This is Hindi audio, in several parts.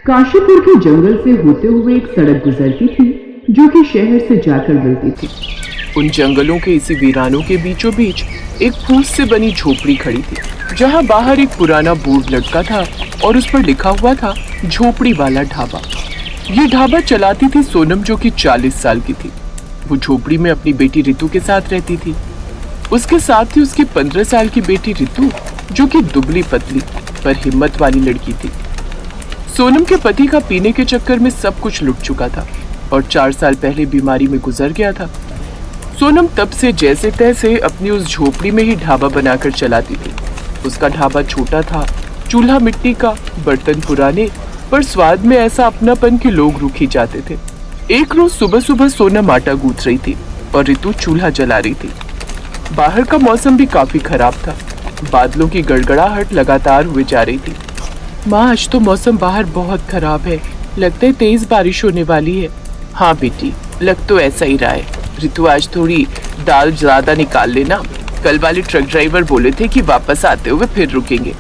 काशीपुर के जंगल से होते हुए एक सड़क गुजरती थी जो कि शहर से जाकर मिलती थी। उन जंगलों के इसी वीरानों के बीचों बीच एक फूस से बनी झोपड़ी खड़ी थी, जहां बाहर एक पुराना बोर्ड लटका था और उस पर लिखा हुआ था झोपड़ी वाला ढाबा। ये ढाबा चलाती थी सोनम, जो कि 40 साल की थी। वो झोपड़ी में अपनी बेटी रितु के साथ रहती थी। उसके साथ ही उसकी 15 साल की बेटी रितु, जो कि दुबली पतली पर हिम्मत वाली लड़की थी। सोनम के पति का पीने के चक्कर में सब कुछ लुट चुका था और 4 साल पहले बीमारी में गुजर गया था। सोनम तब से जैसे तैसे अपनी उस झोपड़ी में ही ढाबा बनाकर चलाती थी। उसका ढाबा छोटा था, चूल्हा मिट्टी का, बर्तन पुराने, पर स्वाद में ऐसा अपनापन कि लोग रुक ही जाते थे। एक रोज सुबह सुबह सोनम आटा गूंथ रही थी और रितु चूल्हा जला रही थी। बाहर का मौसम भी काफी खराब था। बादलों की गड़गड़ाहट लगातार हुए जा रही थी। माँ, आज तो मौसम बाहर बहुत खराब है, लगता है तेज बारिश होने वाली है। हाँ बेटी, लग तो ऐसा ही रहा है। रितु, आज थोड़ी दाल ज्यादा निकाल लेना, कल वाले ट्रक ड्राइवर बोले थे कि वापस आते हुए फिर रुकेंगे।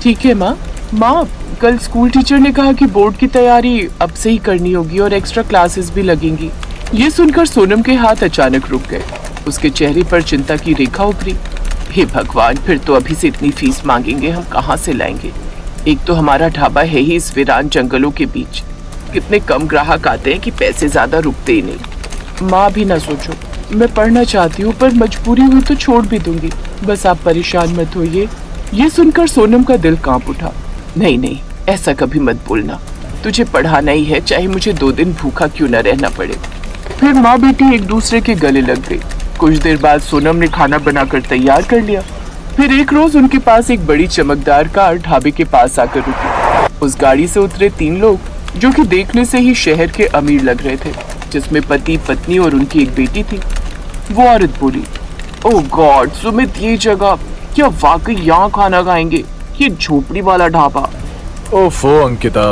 ठीक है माँ। माँ, कल स्कूल टीचर ने कहा कि बोर्ड की तैयारी अब से ही करनी होगी और एक्स्ट्रा क्लासेस भी लगेंगी। ये सुनकर सोनम के हाथ अचानक रुक गए। उसके चेहरे पर चिंता की रेखा उभरी। हे भगवान, फिर तो अभी से इतनी फीस मांगेंगे, हम कहाँ से लाएंगे? एक तो हमारा ढाबा है ही इस वीरान जंगलों के बीच, कितने कम ग्राहक आते हैं कि पैसे ज्यादा रुकते ही नहीं। माँ भी ना सोचो, मैं पढ़ना चाहती हूँ पर मजबूरी हुई तो छोड़ भी दूंगी, बस आप परेशान मत होइए। ये सुनकर सोनम का दिल कांप उठा। नहीं नहीं, ऐसा कभी मत बोलना, तुझे पढ़ाना ही है, चाहे मुझे 2 दिन भूखा क्यों न रहना पड़े। फिर माँ बेटी एक दूसरे के गले लग गई। कुछ देर बाद सोनम ने खाना बनाकर तैयार कर लिया। फिर एक रोज उनके पास एक बड़ी चमकदार कार ढाबे के पास आकर रुकी। उस गाड़ी से उतरे 3 लोग, जो कि देखने से ही शहर के अमीर लग रहे थे, जिसमें पति, पत्नी और उनकी एक बेटी थी। वो औरत बोली, ओह गॉड सुमित, ये जगह, क्या वाकई यहाँ खाना खाएंगे? ये झोपड़ी वाला ढाबा। ओफो अंकिता,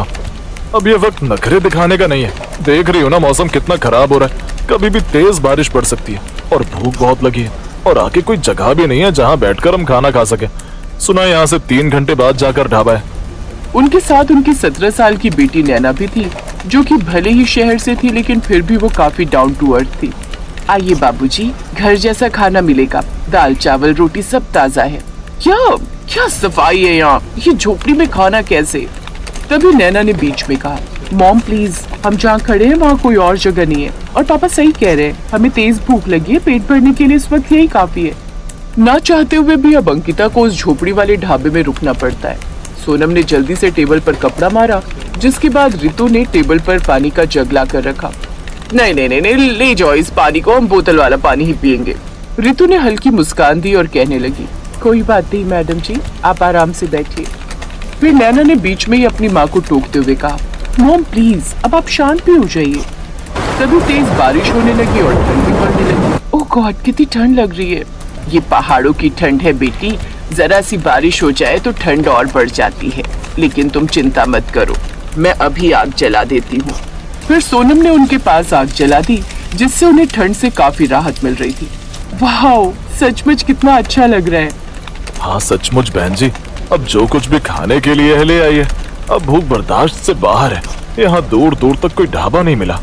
अब ये वक्त नखरे दिखाने का नहीं है। देख रही हो ना मौसम कितना खराब हो रहा है, कभी भी तेज बारिश पड़ सकती है और भूख बहुत लगी है और आगे कोई जगह भी नहीं है जहाँ बैठकर हम खाना खा सके। सुना है यहाँ से 3 घंटे बाद जाकर ढाबा है। उनके साथ उनकी 17 साल की बेटी नैना भी थी, जो कि भले ही शहर से थी लेकिन फिर भी वो काफी डाउन टू अर्थ थी। आइए बाबूजी, घर जैसा खाना मिलेगा, दाल चावल रोटी सब ताजा है। क्या क्या सफाई है यहाँ, ये झोपड़ी में खाना कैसे? तभी नैना ने बीच में कहा, मॉम प्लीज, हम जहाँ खड़े हैं वहाँ कोई और जगह नहीं है, और पापा सही कह रहे हैं, हमें तेज भूख लगी है, पेट भरने के लिए इस वक्त यही काफी है। ना चाहते हुए भी अब अंकिता को उस झोपड़ी वाले ढाबे में रुकना पड़ता है। सोनम ने जल्दी से टेबल पर कपड़ा मारा, जिसके बाद रितु ने टेबल पर पानी का जग ला कर रखा। नहीं नहीं नहीं नहीं, ले जाओ इस पानी को, हम बोतल वाला पानी ही पियेंगे। रितु ने हल्की मुस्कान दी और कहने लगी, कोई बात नहीं मैडम जी, आप आराम से बैठिए। फिर नैना ने बीच में ही अपनी माँ को टोकते हुए कहा, मॉम प्लीज, अब आप शांत भी हो जाइए। तभी तेज बारिश होने लगी और ठंड भी पड़ने लगी। ओह गॉड, कितनी ठंड लग रही है। ये पहाड़ों की ठंड है बेटी, जरा सी बारिश हो जाए तो ठंड और बढ़ जाती है, लेकिन तुम चिंता मत करो, मैं अभी आग जला देती हूँ। फिर सोनम ने उनके पास आग जला दी, जिससे उन्हें ठंड से काफी राहत मिल रही थी। वाह, सचमुच कितना अच्छा लग रहा है। हाँ सचमुच बहन जी, अब जो कुछ भी खाने के लिए है ले आइए, अब भूख बर्दाश्त से बाहर है। यहाँ दूर दूर तक कोई ढाबा नहीं मिला।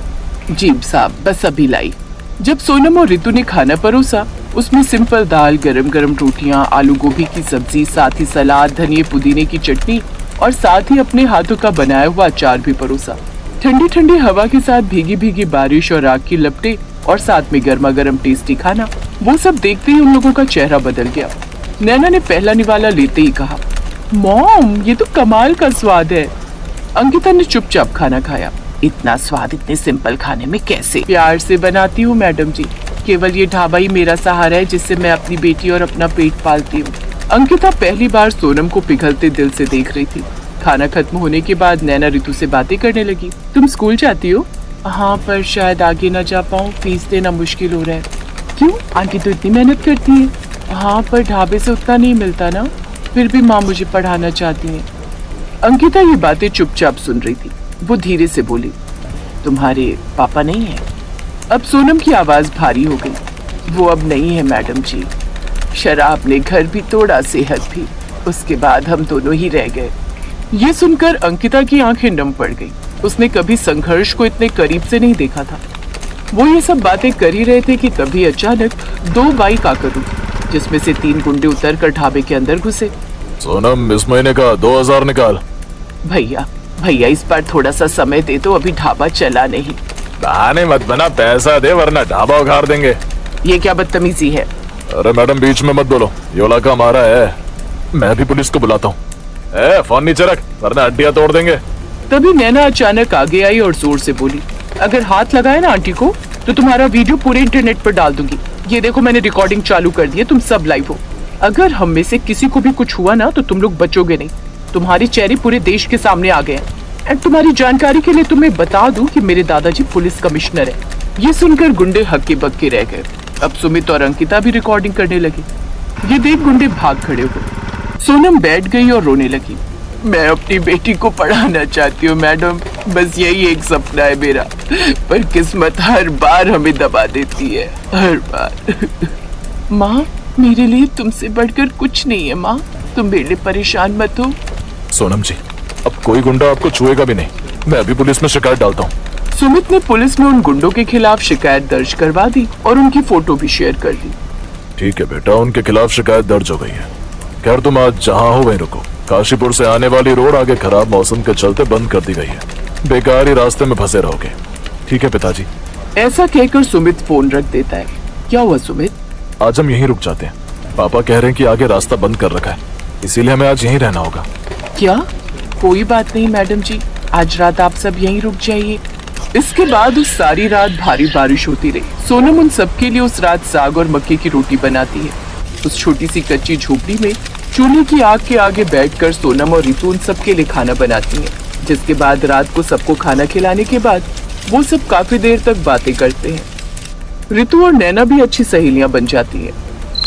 जी साहब, बस अभी लाई। जब सोनम और रितु ने खाना परोसा, उसमें सिंपल दाल, गरम गरम रोटियां, आलू गोभी की सब्जी, साथ ही सलाद, धनिये पुदीने की चटनी और साथ ही अपने हाथों का बनाया हुआ अचार भी परोसा। ठंडी ठंडी हवा के साथ भीगी भीगी बारिश और आग की लपटें और साथ में गर्मा गर्म टेस्टी खाना, वो सब देखते ही उन लोगों का चेहरा बदल गया। नैना ने पहला निवाला लेते ही कहा, मॉम ये तो कमाल का स्वाद है। अंकिता ने चुपचाप खाना खाया। इतना स्वाद इतने सिंपल खाने में कैसे? प्यार से बनाती हूँ मैडम जी, केवल ये ढाबा ही मेरा सहारा है जिससे मैं अपनी बेटी और अपना पेट पालती हूँ। अंकिता पहली बार सोनम को पिघलते दिल से देख रही थी। खाना खत्म होने के बाद नैना रितु से बातें करने लगी। तुम स्कूल जाती हो? हाँ, पर शायद आगे न जा पाऊँ, फीस देना मुश्किल हो रहा है। क्यों? आंटी तो इतनी मेहनत करती है। हाँ, पर ढाबे से उतना नहीं मिलता ना, फिर भी माँ मुझे पढ़ाना चाहती है। अंकिता ये बातें चुपचाप सुन रही थी। वो धीरे से बोली, तुम्हारे पापा नहीं है? अब सोनम की आवाज भारी हो गई। वो अब नहीं है मैडम जी, शराब ने घर भी तोड़ा, सेहत भी, उसके बाद हम दोनों ही रह गए। ये सुनकर अंकिता की आंखें नम पड़ गई। उसने कभी संघर्ष को इतने करीब से नहीं देखा था। वो ये सब बातें कर ही रहे थे कि तभी अचानक 2 बाइक आकर रुकी, जिसमें से 3 गुंडे उतरकर ढाबे के अंदर घुसे। सोनम, इस महीने का 2000 निकाल। भैया भैया इस बार थोड़ा सा समय दे दो, अभी ढाबा चला नहीं। बहाने मत बना, पैसा दे वरना ढाबा उखाड़ देंगे। ये क्या बदतमीजी है? अरे मैडम, बीच में मत बोलो, ये इलाका हमारा है। मैं भी पुलिस को बुलाता हूँ। फोन नीचे रख वरना हड्डियां तोड़ देंगे। तभी नैना अचानक आगे आई और जोर से बोली, अगर हाथ लगाए ना आंटी को तो तुम्हारा वीडियो पूरे इंटरनेट पर डाल दूंगी। ये देखो मैंने रिकॉर्डिंग चालू कर दी है, तुम सब लाइव हो। अगर हम में से किसी को भी कुछ हुआ ना तो तुम लोग बचोगे नहीं। तुम्हारे चेहरे पूरे देश के सामने आ गए हैं। एंड तुम्हारी जानकारी के लिए तुम्हें बता दूं कि मेरे दादाजी पुलिस कमिश्नर है। ये सुनकर गुंडे हक्के बक्के रह गए। अब सुमित और अंकिता भी रिकॉर्डिंग करने लगे। ये देख गुंडे भाग खड़े हुए। सोनम बैठ गई और रोने लगी। मैं अपनी बेटी को पढ़ाना चाहती हूँ मैडम, बस यही एक सपना है मेरा, पर किस्मत हर बार हमें दबा देती है, हर बार। माँ, मेरे लिए तुमसे बढ़कर कुछ नहीं है माँ, तुम मेरे लिए परेशान मत हो। सोनम जी, अब कोई गुंडा आपको छुएगा भी नहीं। मैं अभी पुलिस में शिकायत डालता हूँ। सुमित ने पुलिस में उन गुंडों के खिलाफ शिकायत दर्ज करवा दी और उनकी फोटो भी शेयर कर दी। ठीक है बेटा, उनके खिलाफ शिकायत दर्ज हो गई है। खैर तुम आज जहाँ हो वहीं रुको। काशीपुर से आने वाली रोड आगे खराब मौसम के चलते बंद कर दी गई है। बेकार ही रास्ते में फंसे रहोगे। ठीक है पिताजी। ऐसा कहकर सुमित फोन रख देता है। क्या हुआ सुमित? आज हम यहीं रुक जाते हैं। पापा कह रहे हैं कि आगे रास्ता बंद कर रखा है, इसीलिए हमें आज यहीं रहना होगा। क्या? कोई बात नहीं मैडम जी, आज रात आप सब यहीं रुक जाइए। इसके बाद उस सारी रात भारी बारिश होती रही। सोनम उन सबके लिए उस रात साग और मक्के की रोटी बनाती है। उस छोटी सी कच्ची झोपड़ी में चूल्हे की आग के आगे बैठकर सोनम और रितु उन सबके लिए खाना बनाती है। जिसके बाद रात को सबको खाना खिलाने के बाद वो सब काफी देर तक बातें करते हैं। रितु और नैना भी अच्छी सहेलियां बन जाती हैं।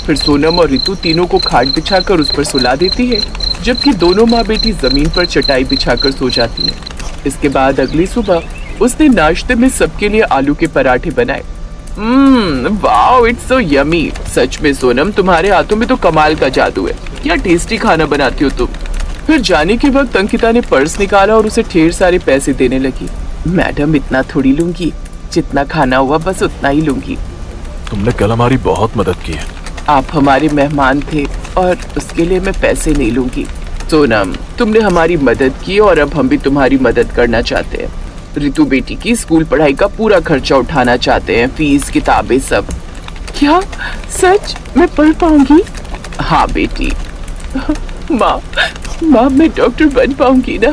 फिर सोनम और रितु तीनों को खाट बिछाकर उस पर सुला देती है, जबकि दोनों माँ बेटी जमीन पर चटाई बिछाकर सो जाती हैं। इसके बाद अगली सुबह उसने नाश्ते में सबके लिए आलू के पराठे बनाए। Wow, it's so yummy. सच में सोनम, तुम्हारे हाथों में तो कमाल का जादू है। क्या टेस्टी खाना बनाती हो तुम। फिर जाने के वक्त अंकिता ने पर्स निकाला और उसे ढेर सारे पैसे देने लगी। मैडम, इतना थोड़ी लूंगी, जितना खाना हुआ बस उतना ही लूंगी। तुमने कल हमारी बहुत मदद की है। आप हमारे मेहमान थे और उसके लिए मैं पैसे नहीं लूंगी। सोनम, तुमने हमारी मदद की और अब हम भी तुम्हारी मदद करना चाहते हैं। रितु बेटी की स्कूल पढ़ाई का पूरा खर्चा उठाना चाहते हैं, फीस, किताबें, सब। क्या सच? मैं पढ़ पाऊंगी? हाँ बेटी। माँ, मैं डॉक्टर बन पाऊंगी ना?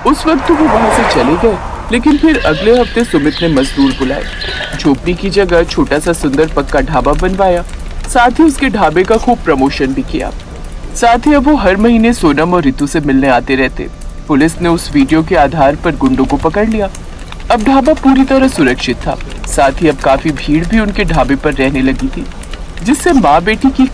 उस वक्त तो वो वहां से चले गए, लेकिन फिर अगले हफ्ते सुमित ने मजदूर बुलाए। झोपड़ी की जगह छोटा सा सुंदर पक्का ढाबा बनवाया। साथ ही उसके ढाबे का खूब प्रमोशन भी किया। साथ ही अब वो हर महीने सोनम और रितु से मिलने आते रहते। पुलिस ने उस वीडियो के आधार पर गुंडों को पकड़ लिया। अब ढाबा पूरी तरह सुरक्षित था। साथ ही अब काफी भीड़ भी उनके ढाबे पर रहने लगी थी, जिससे माँ बेटी की